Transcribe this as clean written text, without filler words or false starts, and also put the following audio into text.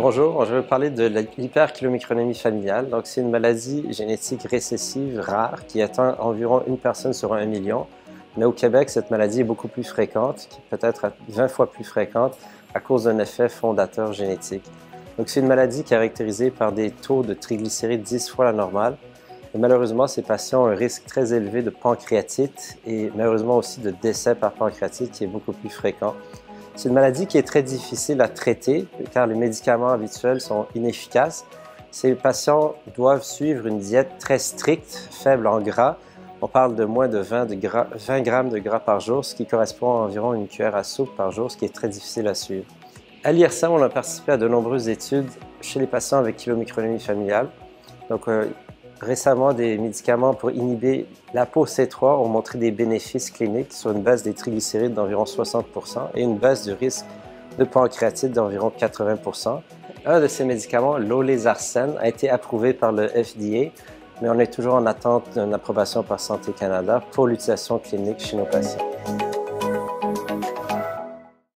Bonjour, je vais parler de l'hyperchylomicronémie familiale. Donc, c'est une maladie génétique récessive rare qui atteint environ une personne sur 1 million. Mais au Québec, cette maladie est beaucoup plus fréquente, qui peut être 20 fois plus fréquente à cause d'un effet fondateur génétique. Donc, c'est une maladie caractérisée par des taux de triglycérides 10 fois la normale. Et malheureusement, ces patients ont un risque très élevé de pancréatite et malheureusement aussi de décès par pancréatite qui est beaucoup plus fréquent. C'est une maladie qui est très difficile à traiter car les médicaments habituels sont inefficaces. Ces patients doivent suivre une diète très stricte, faible en gras. On parle de moins de 20 grammes de gras par jour, ce qui correspond à environ une cuillère à soupe par jour, ce qui est très difficile à suivre. À l'IRSAM, on a participé à de nombreuses études chez les patients avec chylomicronémie familiale. Donc, récemment, des médicaments pour inhiber l'ApoC3 ont montré des bénéfices cliniques sur une baisse des triglycérides d'environ 60% et une baisse du risque de pancréatite d'environ 80%. Un de ces médicaments, l'olezarsen, a été approuvé par le FDA, mais on est toujours en attente d'une approbation par Santé Canada pour l'utilisation clinique chez nos patients.